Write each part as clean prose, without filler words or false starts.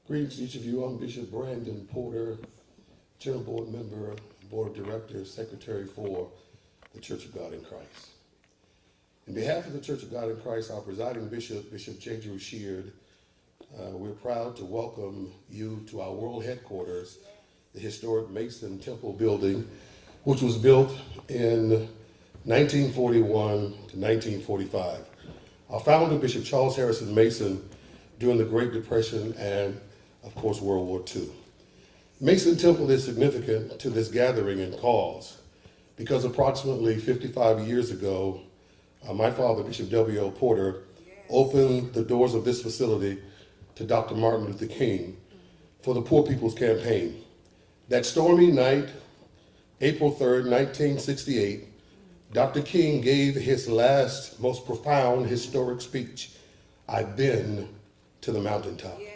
Greetings to each of you. I'm Bishop Brandon Porter, General Board Member, Board of Directors, Secretary for the Church of God in Christ. In behalf of the Church of God in Christ, our presiding bishop, Bishop J. Drew Sheard, we're proud to welcome you to our world headquarters, the historic Mason Temple building, which was built in 1941 to 1945. Our founder, Bishop Charles Harrison Mason, during the Great Depression and, of course, World War II. Mason Temple is significant to this gathering and cause because approximately 55 years ago, my father, Bishop W.O. Porter, opened the doors of this facility to Dr. Martin Luther King for the Poor People's Campaign. That stormy night, April 3rd, 1968, Dr. King gave his last, most profound historic speech, "I've been to the mountaintop." Yes.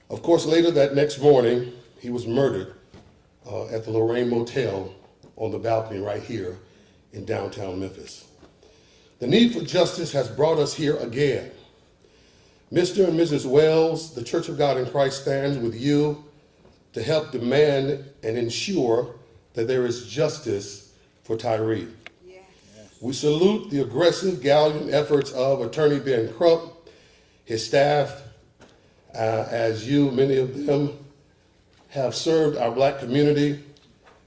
Of course, later that next morning, he was murdered at the Lorraine Motel on the balcony right here in downtown Memphis. The need for justice has brought us here again. Mr. and Mrs. Wells, the Church of God in Christ stands with you to help demand and ensure that there is justice for Tyre. Yes. We salute the aggressive, gallant efforts of Attorney Ben Krupp, his staff, as you, many of them, have served our black community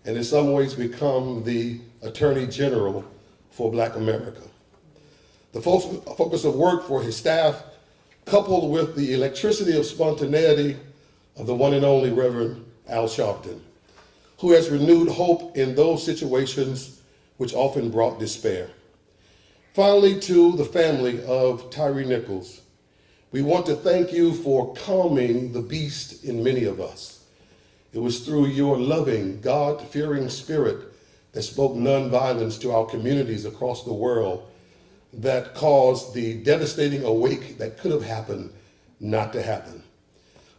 and in some ways become the Attorney General for Black America. The focus of work for his staff, coupled with the electricity of spontaneity of the one and only Reverend Al Sharpton, who has renewed hope in those situations which often brought despair. Finally, to the family of Tyre Nichols, we want to thank you for calming the beast in many of us. It was through your loving, God-fearing spirit that spoke nonviolence to our communities across the world that caused the devastating awake that could have happened not to happen.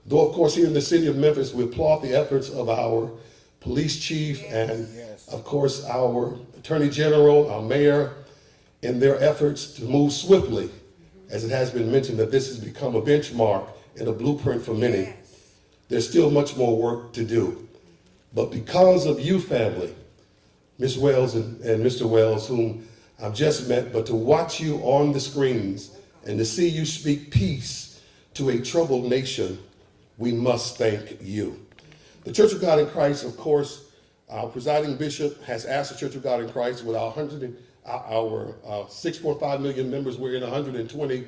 Though, of course, here in the city of Memphis, we applaud the efforts of our police chief and, of course, our attorney general, our mayor, in their efforts to move swiftly. As it has been mentioned, that this has become a benchmark and a blueprint for many. Yes. There's still much more work to do. But because of you, family, Ms. Wells and Mr. Wells, whom I've just met, but to watch you on the screens and to see you speak peace to a troubled nation, we must thank you. The Church of God in Christ, of course, our presiding bishop has asked the Church of God in Christ with our 6.5 million members. We're in 120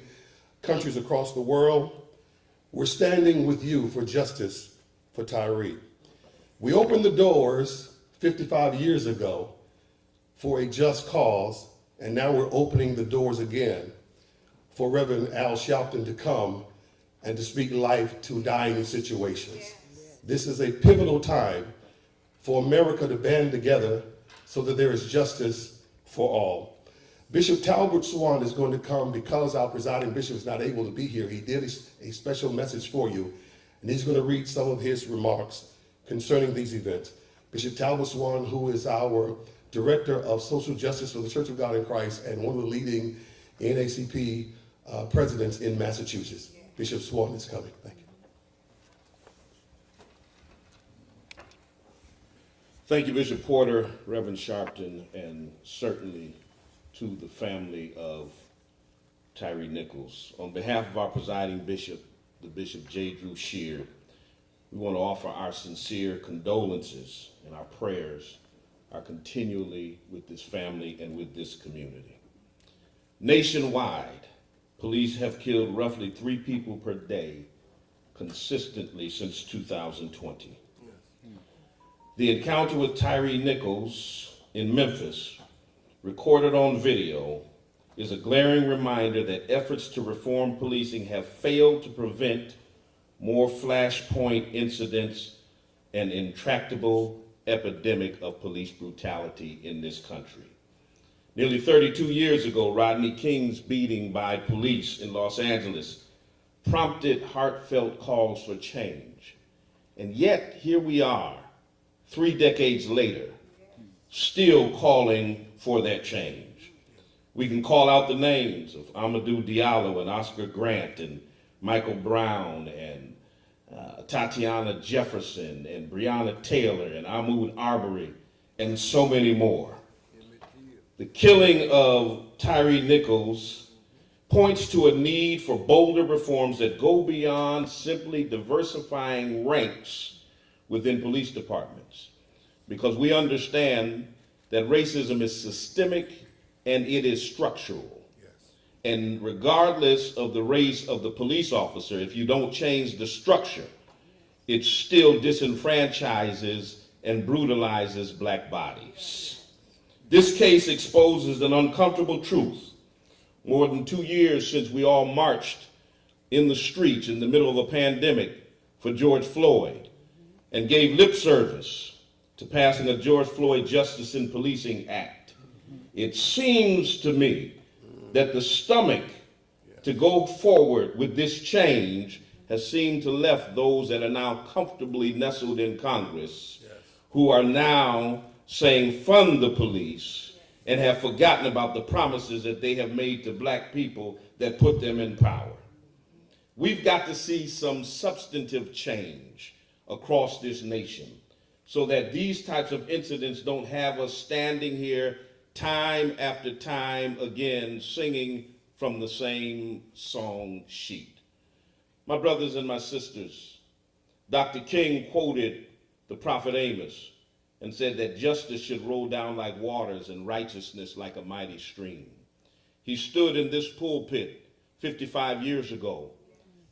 countries across the world. We're standing with you for justice for Tyre. We opened the doors 55 years ago for a just cause, and now we're opening the doors again for Reverend Al Sharpton to come and to speak life to dying situations. Yes. This is a pivotal time for America to band together so that there is justice for all. Bishop Talbot Swan is going to come because our presiding bishop is not able to be here. He did a special message for you, and he's going to read some of his remarks concerning these events. Bishop Talbot Swan, who is our Director of Social Justice for the Church of God in Christ and one of the leading NAACP presidents in Massachusetts. Bishop Swan is coming. Thank you. Thank you, Bishop Porter, Reverend Sharpton, and certainly to the family of Tyre Nichols. On behalf of our presiding bishop, the Bishop J. Drew Sheard, we want to offer our sincere condolences and our prayers are continually with this family and with this community. Nationwide, police have killed roughly 3 people per day consistently since 2020. The encounter with Tyre Nichols in Memphis, recorded on video, is a glaring reminder that efforts to reform policing have failed to prevent more flashpoint incidents, and intractable epidemic of police brutality in this country. Nearly 32 years ago, Rodney King's beating by police in Los Angeles prompted heartfelt calls for change. And yet, here we are, 3 decades later, still calling for that change. We can call out the names of Amadou Diallo and Oscar Grant and Michael Brown and Tatiana Jefferson and Breonna Taylor and Ahmaud Arbery and so many more. The killing of Tyre Nichols points to a need for bolder reforms that go beyond simply diversifying ranks within police departments, because we understand that racism is systemic and it is structural. And regardless of the race of the police officer, if you don't change the structure, it still disenfranchises and brutalizes black bodies. This case exposes an uncomfortable truth. More than 2 years since we all marched in the streets in the middle of a pandemic for George Floyd and gave lip service to passing a George Floyd Justice in Policing Act, it seems to me that the stomach to go forward with this change has seemed to left those that are now comfortably nestled in Congress, who are now saying fund the police and have forgotten about the promises that they have made to black people that put them in power. We've got to see some substantive change across this nation so that these types of incidents don't have us standing here time after time again singing from the same song sheet. My brothers and my sisters, Dr. King quoted the prophet Amos and said that justice should roll down like waters and righteousness like a mighty stream. He stood in this pulpit 55 years ago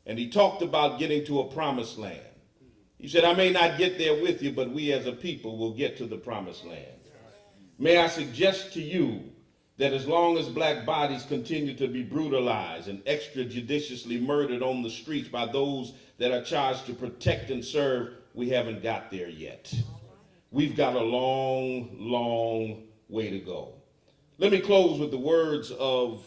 and he talked about getting to a promised land. He said, I may not get there with you, but we as a people will get to the promised land. May I suggest to you that as long as black bodies continue to be brutalized and extrajudiciously murdered on the streets by those that are charged to protect and serve, we haven't got there yet. We've got a long, long way to go. Let me close with the words of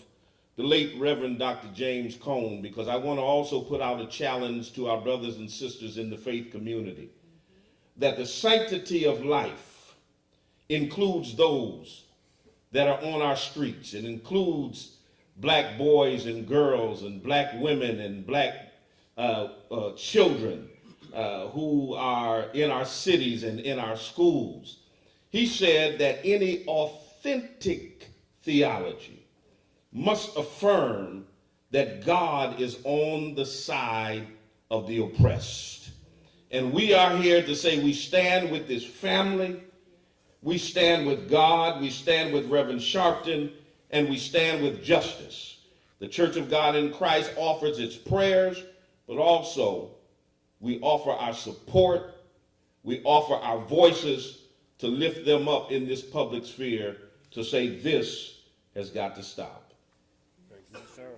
the late Reverend Dr. James Cone, because I want to also put out a challenge to our brothers and sisters in the faith community, that the sanctity of life includes those that are on our streets. It includes black boys and girls and black women and black children who are in our cities and in our schools. He said that any authentic theology must affirm that God is on the side of the oppressed. And we are here to say we stand with this family. We stand with God, we stand with Reverend Sharpton, and we stand with justice. The Church of God in Christ offers its prayers, but also we offer our support, we offer our voices to lift them up in this public sphere to say this has got to stop. Thank you, sir.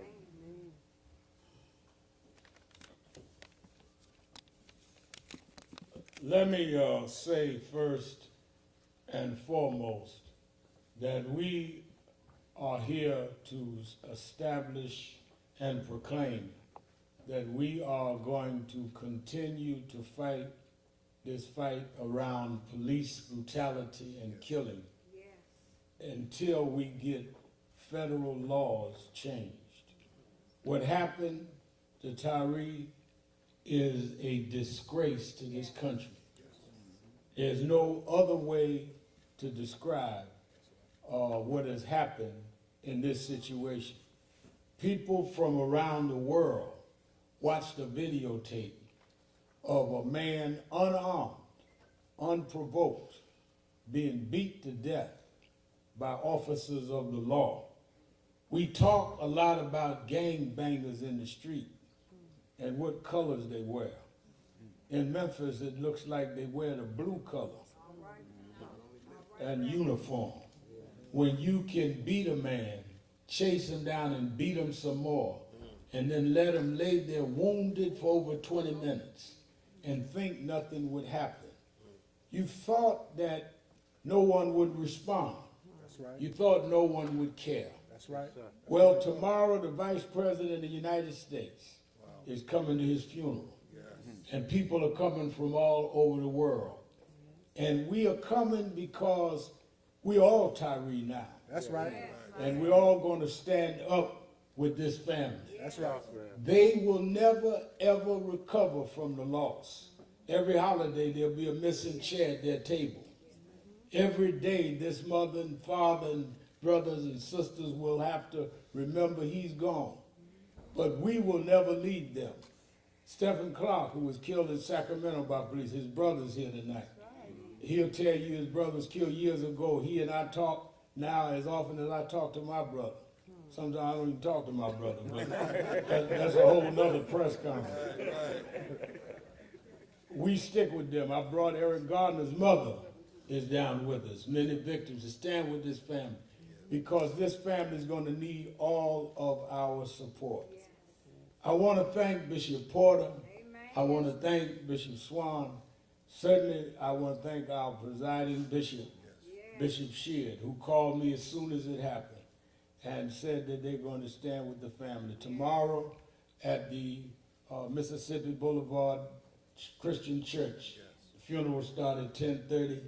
Let me say first and foremost that we are here to establish and proclaim that we are going to continue to fight this fight around police brutality and killing until we get federal laws changed. What happened to Tyre is a disgrace to this country. There's no other way to describe what has happened in this situation. People from around the world watched a videotape of a man unarmed, unprovoked, being beat to death by officers of the law. We talk a lot about gangbangers in the street and what colors they wear. In Memphis, it looks like they wear the blue color and uniform. When you can beat a man, chase him down and beat him some more, and then let them lay there wounded for over 20 minutes and think nothing would happen. You thought that no one would respond. That's right. You thought no one would care. That's right. Well, tomorrow the Vice President of the United States is coming to his funeral. And people are coming from all over the world. And we are coming because we're all Tyre now. That's right. And we're all going to stand up with this family. That's right. They will never, ever recover from the loss. Every holiday, there'll be a missing chair at their table. Every day, this mother and father and brothers and sisters will have to remember he's gone. But we will never leave them. Stephen Clark, who was killed in Sacramento by police, his brother's here tonight. He'll tell you his brother was killed years ago. He and I talk now as often as I talk to my brother. Sometimes I don't even talk to my brother, but that's a whole nother press conference. We stick with them. I brought Eric Gardner's mother is down with us. Many victims to stand with this family because this family is going to need all of our support. I want to thank Bishop Porter. I want to thank Bishop Swan. Certainly, I want to thank our presiding bishop, Bishop Sheard, who called me as soon as it happened and said that they're going to stand with the family. Tomorrow at the Mississippi Boulevard Christian Church, the funeral will start at 10:30,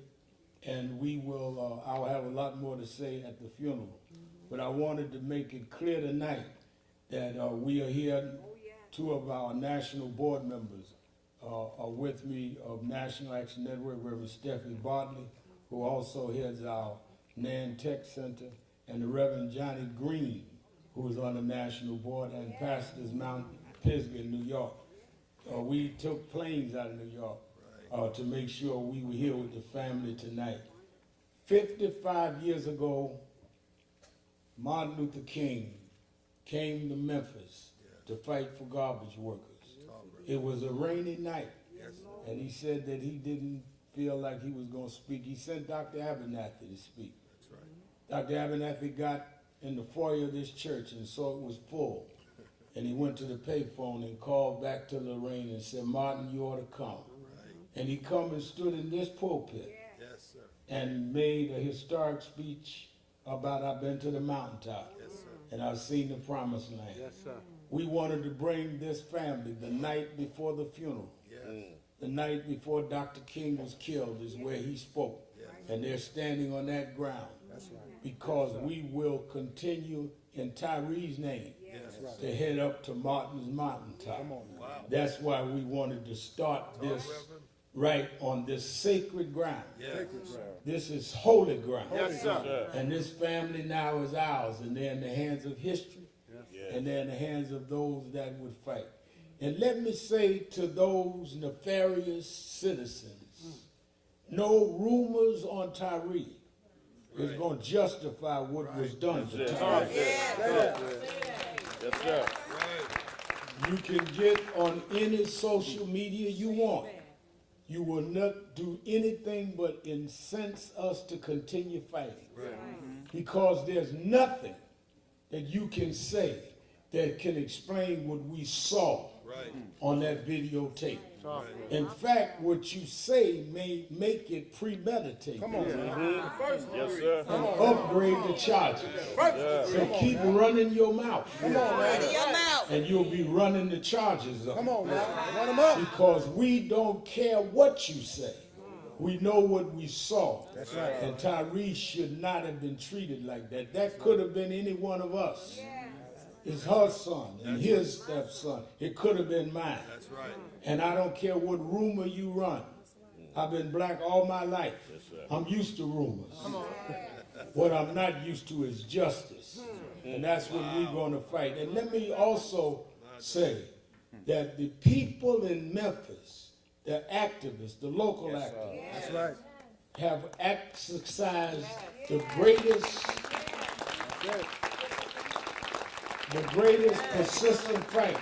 and we will, I'll have a lot more to say at the funeral. But I wanted to make it clear tonight that we are here. Two of our national board members are with me of National Action Network, Reverend Stephanie Bartley, who also heads our NAN Tech Center, and the Reverend Johnny Green, who is on the national board and pastors Mount Pisgah in New York. We took planes out of New York to make sure we were here with the family tonight. 55 years ago, Martin Luther King came to Memphis to fight for garbage workers. It was a rainy night, and he said that he didn't feel like he was going to speak. He sent Dr. Abernathy to speak. Dr. Abernathy got in the foyer of this church and saw it was full, and he went to the payphone and called back to Lorraine and said, Martin, you ought to come. And he come and stood in this pulpit and made a historic speech about I've been to the mountaintop and I've seen the promised land. Yes, sir. We wanted to bring this family the night before the funeral. The night before Dr. King was killed is where he spoke. And they're standing on that ground. That's right. Because we will continue in Tyre's name to head up to Martin's mountaintop. Come on now. That's why we wanted to start this right on this sacred ground. This is holy ground. Yes, sir. And this family now is ours, and they're in the hands of history. And they're in the hands of those that would fight. And let me say to those nefarious citizens, no rumors on Tyre is going to justify what was done to Tyre. Yes, sir. You can get on any social media you want. You will not do anything but incense us to continue fighting. Because there's nothing that you can say that can explain what we saw on that videotape. In fact, what you say may make it premeditated. Come on now. Yes, sir. And upgrade the charges. So keep running your mouth. Come on now. And you'll be running the charges up. Come on now. Run them up. Because we don't care what you say. We know what we saw. That's right. And Tyre should not have been treated like that. That could have been any one of us. It's her son and his stepson. It could have been mine. That's right. And I don't care what rumor you run. I've been black all my life. I'm used to rumors. What I'm not used to is justice. And that's what we're going to fight. And let me also say that the people in Memphis, the activists, the local activists, That's right. have exercised the greatest persistent fight.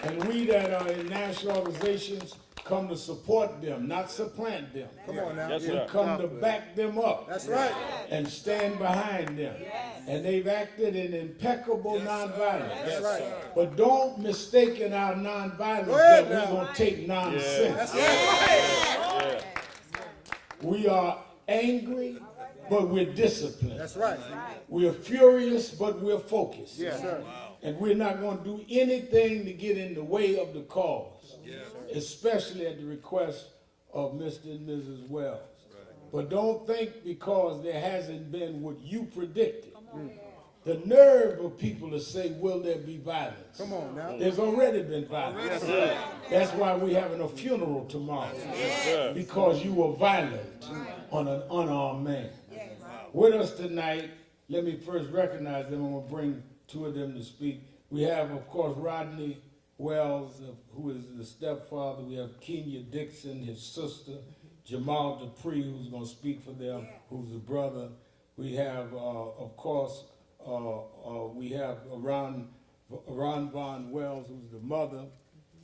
And we that are in national organizations come to support them, not supplant them. Come on now. Yes, We sir. come to back them up. That's right. and stand behind them. And they've acted in impeccable nonviolence. That's right. But don't mistake in our nonviolence that we're going to take nonsense. We are angry, but we're disciplined. That's right. We're furious, but we're focused. Yes, sir. And we're not going to do anything to get in the way of the cause, especially at the request of Mr. and Mrs. Wells. But don't think because there hasn't been what you predicted. The nerve of people to say, will there be violence? Come on now. There's already been violence. That's why we're having a funeral tomorrow. Because you were violent on an unarmed man. With us tonight, let me first recognize them. I'm going to bring two of them to speak. We have, of course, Rodney Wells, who is the stepfather. We have Kenya Dixon, his sister. Jamal Dupree, who's going to speak for them, who's the brother. We have, of course, we have Ron Von Wells, who's the mother.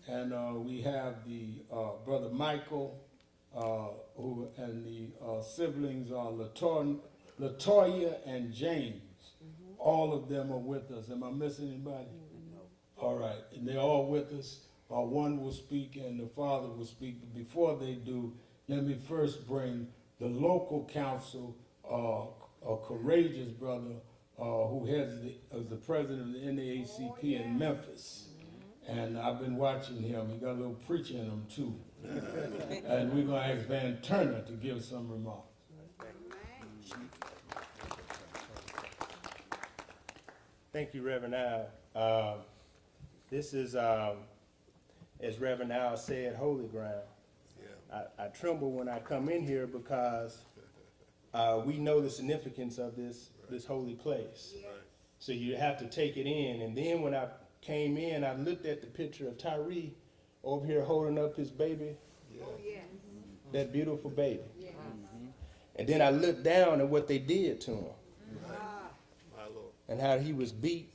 And we have the brother Michael, who and the siblings are Latoya and James. All of them are with us. Am I missing anybody? No. All right, and they're all with us. One will speak and the father will speak. But before they do, let me first bring the local council, a courageous brother who is the president of the NAACP in Memphis. And I've been watching him. He got a little preaching in him too. And we're going to ask Van Turner to give some remarks. Thank you, Reverend Al. This is, as Reverend Al said, holy ground. I tremble when I come in here because we know the significance of this holy place. So you have to take it in. And then when I came in, I looked at the picture of Tyre over here holding up his baby, that beautiful baby. And then I looked down at what they did to him. And how he was beat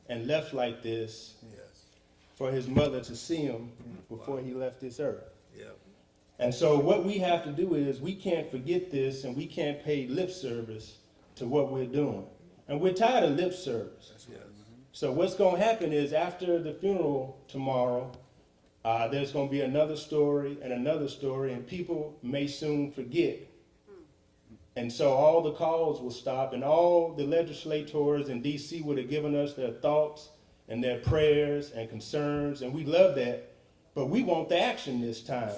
and left like this for his mother to see him before he left this earth. And so what we have to do is we can't forget this and we can't pay lip service to what we're doing. And we're tired of lip service. So what's going to happen is after the funeral tomorrow, there's going to be another story, and people may soon forget. And so all the calls will stop, and all the legislators in D.C. would have given us their thoughts and their prayers and concerns, and we love that. But we want the action this time.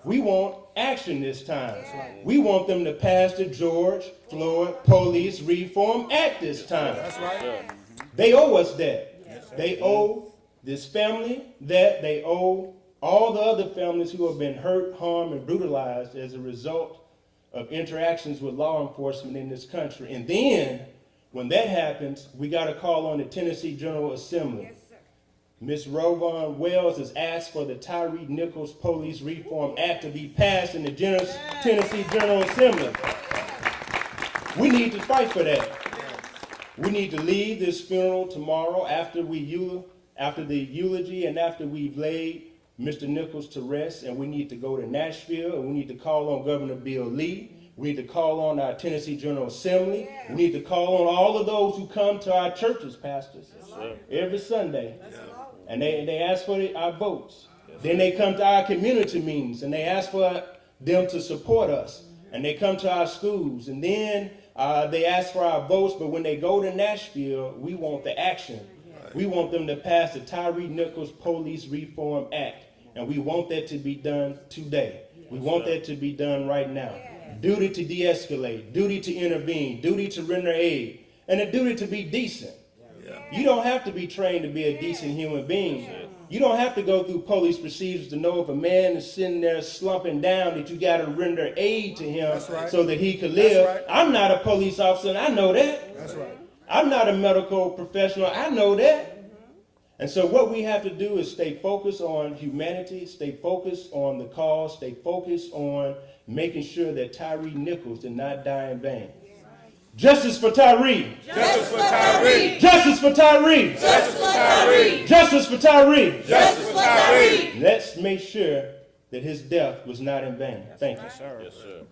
We want action this time. We want them to pass the George Floyd Police Reform Act this time. They owe us that. They owe this family that. They owe all the other families who have been hurt, harmed, and brutalized as a result of interactions with law enforcement in this country. And then, when that happens, we got to call on the Tennessee General Assembly. Ms. Rovon Wells has asked for the Tyre Nichols Police Reform Act to be passed in the Tennessee General Assembly. We need to fight for that. We need to leave this funeral tomorrow after the eulogy and after we've laid Mr. Nichols to rest, and we need to go to Nashville, and we need to call on Governor Bill Lee. We need to call on our Tennessee General Assembly. We need to call on all of those who come to our churches, pastors, every Sunday. And they ask for our votes. Then they come to our community meetings, and they ask for them to support us. And they come to our schools, and then they ask for our votes. But when they go to Nashville, we want the action. We want them to pass the Tyre Nichols Police Reform Act. And we want that to be done today. We want that to be done right now. Duty to de-escalate, duty to intervene, duty to render aid, and a duty to be decent. You don't have to be trained to be a decent human being. You don't have to go through police procedures to know if a man is sitting there slumping down that you got to render aid to him so that he could live. I'm not a police officer, and I know that. I'm not a medical professional. I know that. And so what we have to do is stay focused on humanity, stay focused on the cause, stay focused on making sure that Tyre Nichols did not die in vain. Justice for Tyre! Justice for Tyre! Justice for Tyre! Justice for Tyre! Justice for Tyre! Justice for Tyre! Let's make sure that his death was not in vain. Thank you. Yes, sir. Yes, sir.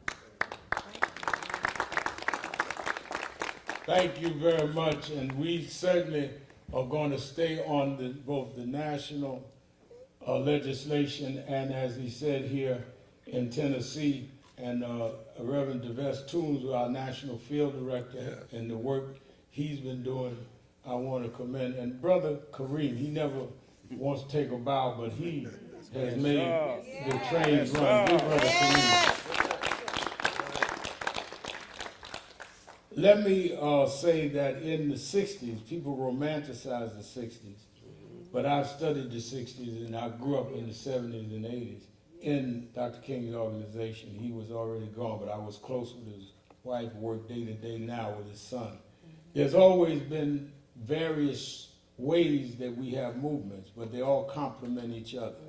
Thank you very much, and we certainly are going to stay on both the national legislation and, as he said here in Tennessee, and Reverend DeVest Toombs, our national field director, and the work he's been doing, I want to commend. And Brother Kareem, he never wants to take a bow, but he has made the trains run. Give Brother Kareem. Let me say that in the 60s, people romanticize the 60s, but I've studied the 60s and I grew up in the 70s and 80s in Dr. King's organization. He was already gone, but I was close with his wife, worked day to day now with his son. There's always been various ways that we have movements, but they all complement each other.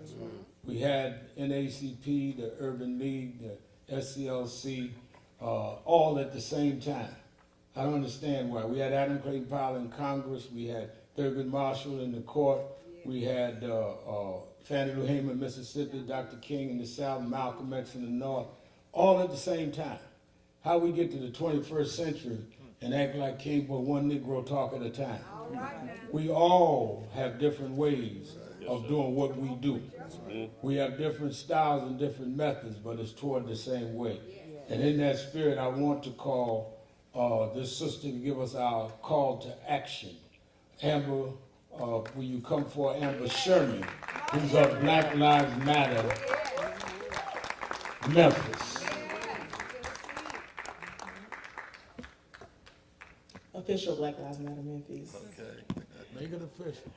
We had NACP, the Urban League, the SCLC, all at the same time. I don't understand why. We had Adam Clayton Powell in Congress. We had Thurgood Marshall in the court. We had Fannie Lou Hamer in Mississippi, Dr. King in the South, Malcolm X in the North, all at the same time. How we get to the 21st century and act like King but one Negro talk at a time. We all have different ways of doing what we do. We have different styles and different methods, but it's toward the same way. And in that spirit, I want to call this sister to give us our call to action. Amber, will you come for Amber Sherman, who's of Black Lives Matter, Memphis. Official Black Lives Matter Memphis. Make it official.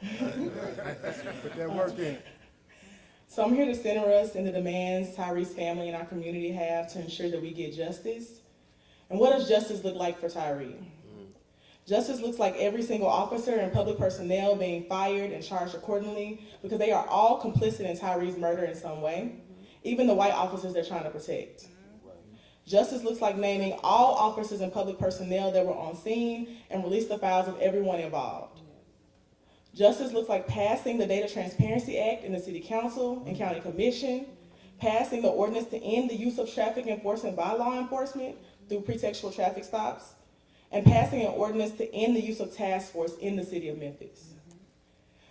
Put that work in. So I'm here to center us in the demands Tyre's family and our community have to ensure that we get justice. And what does justice look like for Tyre? Justice looks like every single officer and public personnel being fired and charged accordingly because they are all complicit in Tyre's murder in some way, even the white officers they're trying to protect. Justice looks like naming all officers and public personnel that were on scene and release the files of everyone involved. Justice looks like passing the Data Transparency Act in the City Council and County Commission, passing the ordinance to end the use of traffic enforcement by law enforcement through pretextual traffic stops, and passing an ordinance to end the use of task force in the city of Memphis.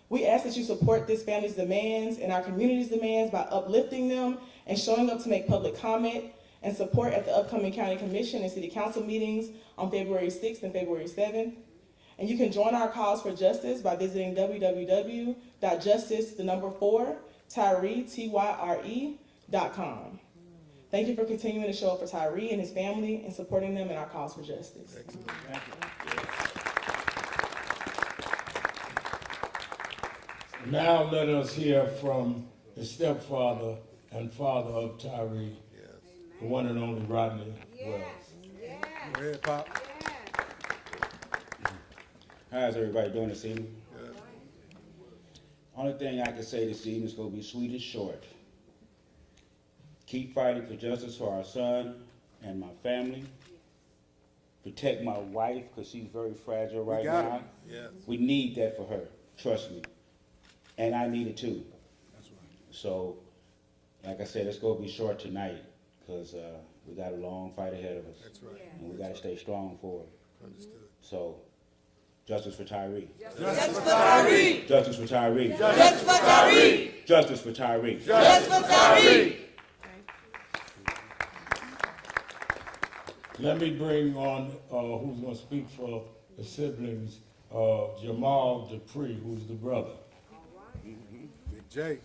We ask that you support this family's demands and our community's demands by uplifting them and showing up to make public comment and support at the upcoming county commission and city council meetings on February 6th and February 7th. And you can join our cause for justice by visiting www.justice4tyre.com. Thank you for continuing to show up for Tyre and his family and supporting them in our cause for justice. Excellent. Thank you. Now let us hear from the stepfather and father of Tyre, the one and only Rodney Wells. Go ahead, Pop. How's everybody doing this evening? Good. Only thing I can say this evening is going to be sweet and short. Keep fighting for justice for our son and my family. Protect my wife because she's very fragile right now. Yes. We need that for her, trust me. And I need it too. That's right. So, like I said, it's going to be short tonight because we got a long fight ahead of us. That's right. And we got to stay strong for it. Understood. So, justice for Tyre. Justice for Tyre. Justice for Tyre. Justice for Tyre. Justice for Tyre. Justice for Tyre. Let me bring on who's going to speak for the siblings, Jamal Dupree, who's the brother. Big J.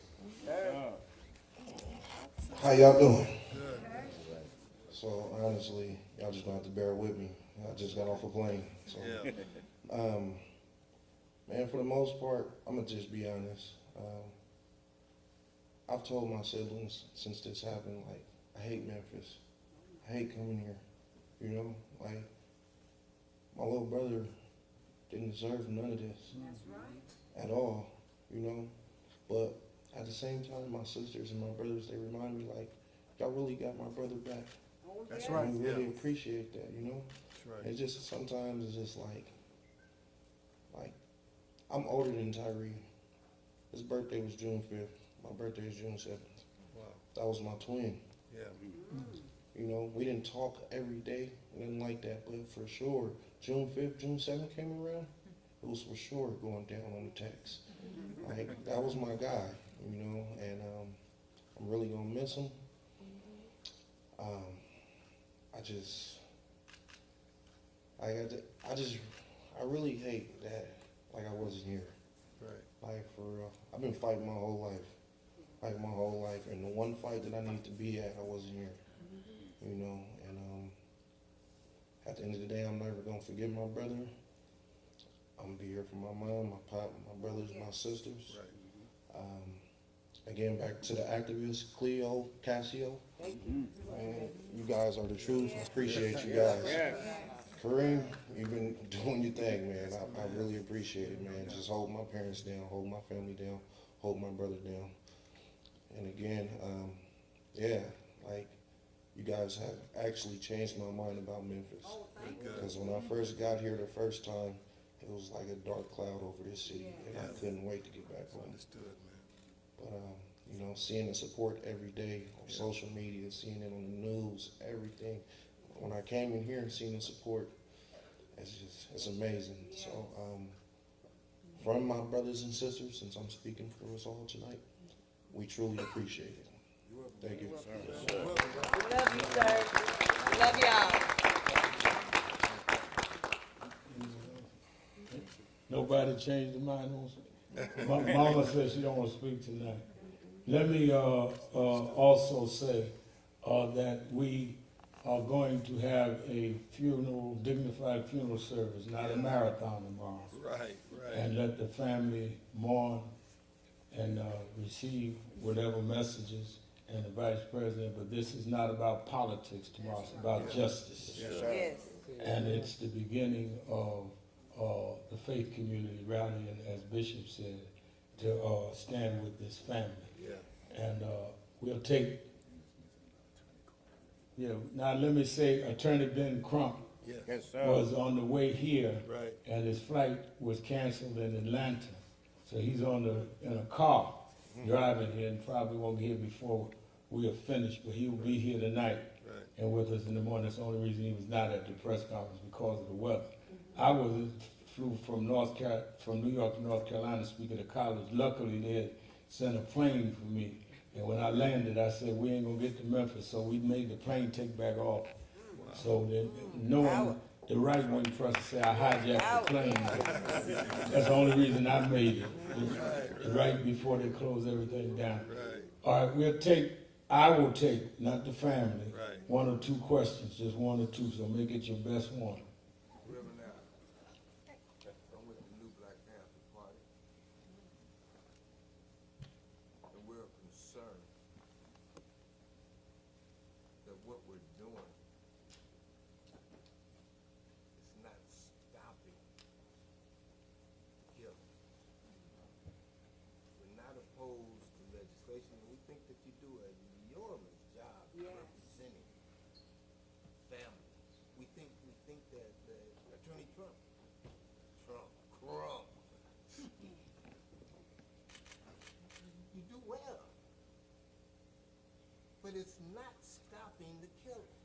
How y'all doing? Good. So honestly, y'all just gonna have to bear with me. I just got off a plane. So, man, for the most part, I'm gonna just be honest. I've told my siblings since this happened, like, I hate Memphis. I hate coming here. You know, like, my little brother didn't deserve none of this. That's right. At all, you know. But at the same time, my sisters and my brothers, they remind me, like, y'all really got my brother back. That's right. I really appreciate that, you know. That's right. It's just, sometimes it's just like, I'm older than Tyre. His birthday was June 5th. My birthday is June 7th. Wow. That was my twin. Yeah. You know, we didn't talk every day, nothing like that, but for sure, June 5th, June 7th came around, it was for sure going down on the text. Like, that was my guy, you know, and I'm really gonna miss him. I really hate that, like, I wasn't here. Right. Like, for real. I've been fighting my whole life. And the one fight that I need to be at, I wasn't here. You know, and at the end of the day, I'm never gonna forget my brother. I'm gonna be here for my mom, my pop, my brothers, my sisters. Right. Again, back to the activists, Cleo, Cassio. Man, you guys are the truth. I appreciate you guys. Kareem, you've been doing your thing, man. I really appreciate it, man. Just hold my parents down, hold my family down, hold my brother down. And again, yeah, like, you guys have actually changed my mind about Memphis. Because when I first got here the first time, it was like a dark cloud over this city, and I couldn't wait to get back home. Understood, man. But, you know, seeing the support every day on social media, seeing it on the news, everything. When I came in here and seeing the support, it's amazing. So, from my brothers and sisters, since I'm speaking for us all tonight, we truly appreciate it. Thank you. We love you, sir. We love y'all. Nobody changed their mind on it? Mama says she don't want to speak tonight. Let me also say that we are going to have a funeral, dignified funeral service, not a marathon tomorrow. Right, right. And let the family mourn and receive whatever messages and the vice president, but this is not about politics tomorrow, it's about justice. Yes. And it's the beginning of the faith community rallying, as Bishop said, to stand with this family. Yeah. And we'll take, now let me say, Attorney Ben Crump Yeah. was on the way here, Right. and his flight was canceled in Atlanta. So he's in a car driving here, and probably won't get here before we are finished, but he'll be here tonight Right. and with us in the morning. That's the only reason he was not at the press conference, because of the weather. Flew from New York to North Carolina to speak at a college. Luckily, they had sent a plane for me. And when I landed, I said, we ain't gonna get to Memphis, so we made the plane take back off. Wow. So that knowing the right wing press to say I hijacked the plane, that's the only reason I made it. Right before they closed everything down. Right. All right, I will take, not the family, Right. 1 or 2 questions, just 1 or 2, so make it your best one. Reverend Al, I'm with the New Black Panther Party, and we're concerned that what we're doing is not stopping killing. We're not opposed to legislation, and we think that you do a enormous job representing families. We think that Attorney Crump, you do well, but it's not stopping the killing.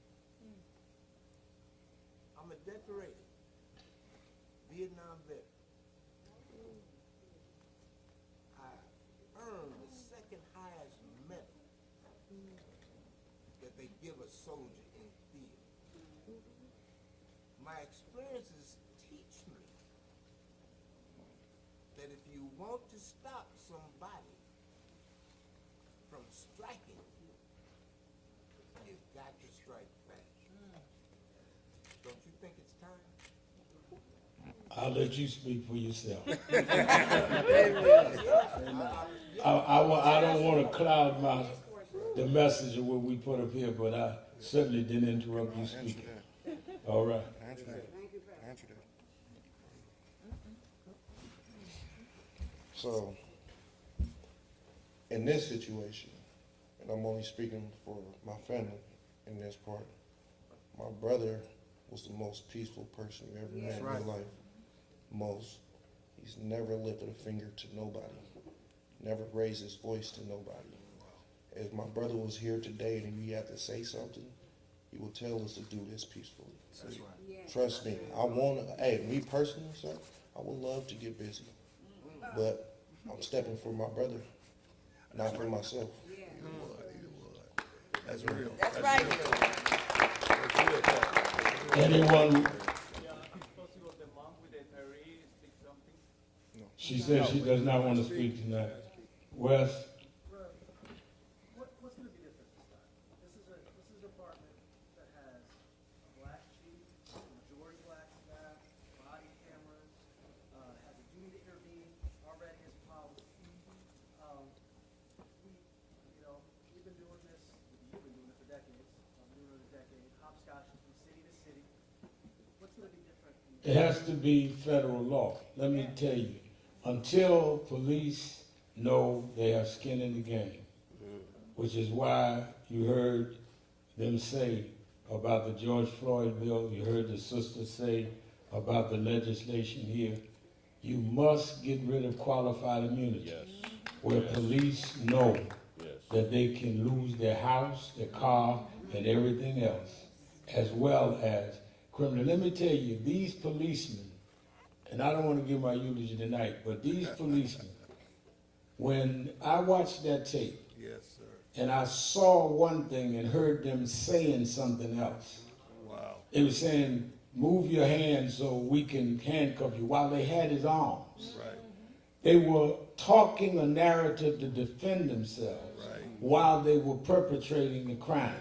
I'm a decorated Vietnam vet. I earned the second highest medal that they give a soldier in theater. My experiences teach me that if you want to stop somebody from striking, you've got to strike back. Don't you think it's time? I'll let you speak for yourself. I I don't want to cloud the message of what we put up here, but I certainly didn't interrupt you speaking. All right. Answer that. Answer that. So, in this situation, and I'm only speaking for my family in this part, my brother was the most peaceful person you ever met in your life. He's never lifted a finger to nobody, never raised his voice to nobody. If my brother was here today and he had to say something, he would tell us to do this peacefully. That's right. Trust me, I wanna, hey, me personally, sir, I would love to get busy. But I'm stepping for my brother, not for myself. That's real. That's right. Anyone? She says she does not want to speak tonight. Wes? What's going to be different this time? This is an apartment that has a black chief, majority black staff, body cameras, has a duty to intervene, already has policy. We've been doing this, you've been doing it for decades, I've been doing it a decade, hopscotching from city to city. What's going to be different? It has to be federal law. Let me tell you, until police know they have skin in the game, which is why you heard them say about the George Floyd bill, you heard the sister say about the legislation here, you must get rid of qualified immunity. Yes. Where police know Yes. that they can lose their house, their car, and everything else, as well as criminal. Let me tell you, these policemen, and I don't want to give my eulogy tonight, but these policemen, when I watched that tape, Yes, sir. and I saw one thing and heard them saying something else. Wow. It was saying, move your hands so we can handcuff you, while they had his arms. Right. They were talking a narrative to defend themselves Right. while they were perpetrating the crime.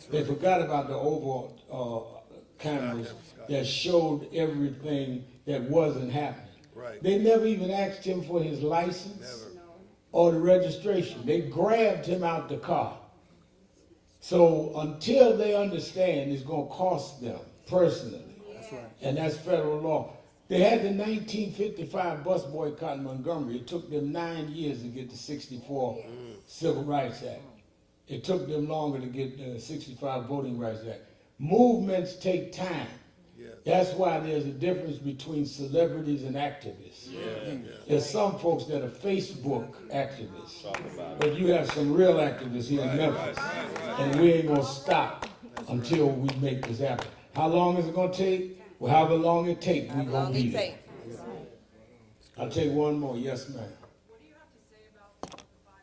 They forgot about the overall cameras that showed everything that wasn't happening. Right. They never even asked him for his license Never. or the registration. They grabbed him out the car. So until they understand it's going to cost them personally, and that's federal law. They had the 1955 bus boycott in Montgomery. It took them 9 years to get the 64 Civil Rights Act. It took them longer to get the 65 Voting Rights Act. Movements take time. Yes. That's why there's a difference between celebrities and activists. There's some folks that are Facebook activists, but you have some real activists here in Memphis, and we ain't gonna stop until we make this happen. How long is it gonna take? Well, however long it takes, we gonna be there. I'll take one more. Yes, ma'am. What do you have to say about the 5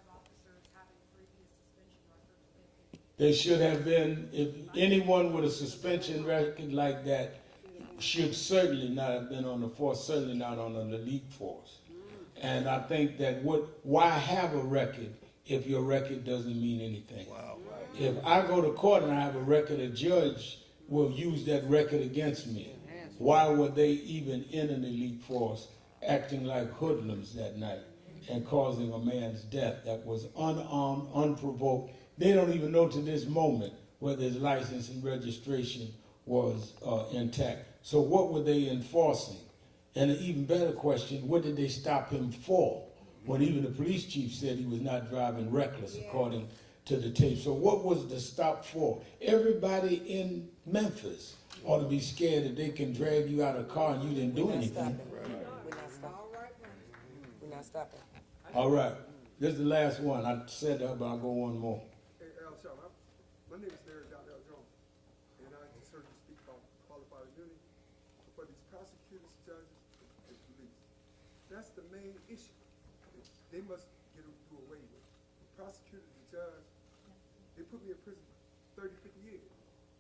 officers having previous suspension records? They should have been, if anyone with a suspension record like that should certainly not have been on the force, certainly not on an elite force. And I think that why have a record if your record doesn't mean anything? Wow. If I go to court and I have a record, a judge will use that record against me. Why were they even in an elite force acting like hoodlums that night and causing a man's death that was unarmed, unprovoked? They don't even know to this moment whether his license and registration was intact. So what were they enforcing? And an even better question, what did they stop him for? When even the police chief said he was not driving reckless, according to the tape. So what was the stop for? Everybody in Memphis ought to be scared that they can drag you out of a car and you didn't do anything. We're not stopping. All right, this is the last one. I said that, but I'll go one more. Hey, my name is Larry Donnell Jones, and I just heard you speak about qualified immunity for these prosecutors, judges, and police. That's the main issue. They must get them do away with. The prosecutor, the judge, they put me in prison 30, 50 years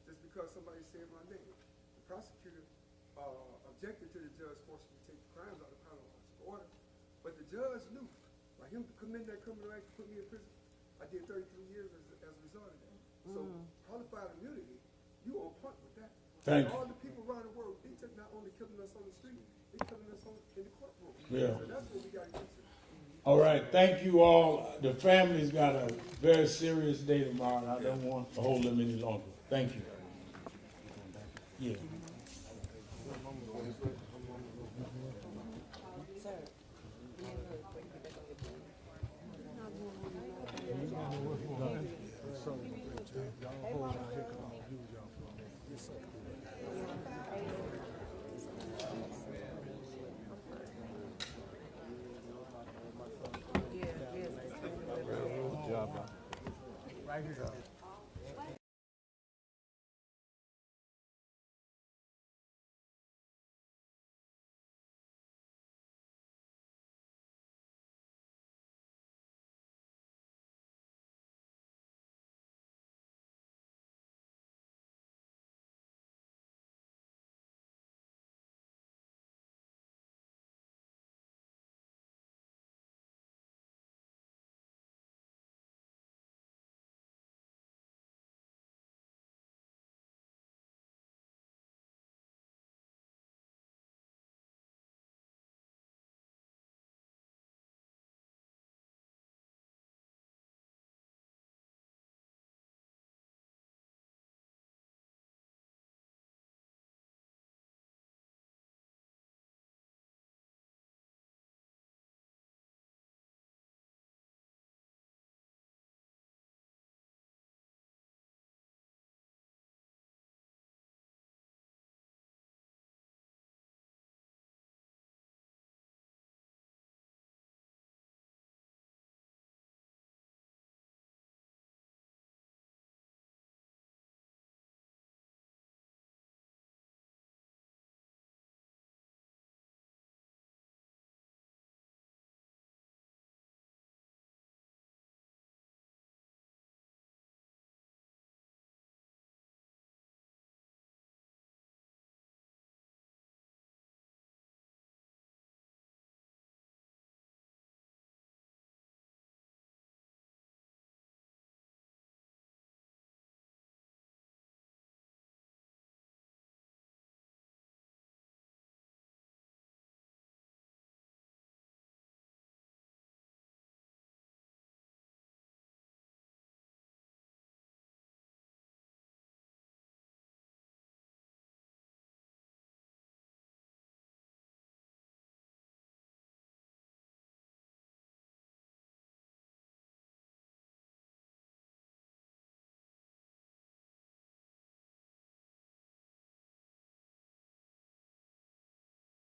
just because somebody said my name. The prosecutor objected to the judge forcing me to take the crimes out of the order, but the judge knew. By him committing that criminal act to put me in prison, I did 33 years as a result of that. So qualified immunity, you on point with that. Thank you. All the people around the world, they took not only killing us on the street, they killing us in the courtroom. Yeah. So that's what we got to get to. All right, thank you all. The family's got a very serious day tomorrow, and I don't want to hold them any longer. Thank you. Yeah. Sir. Right here.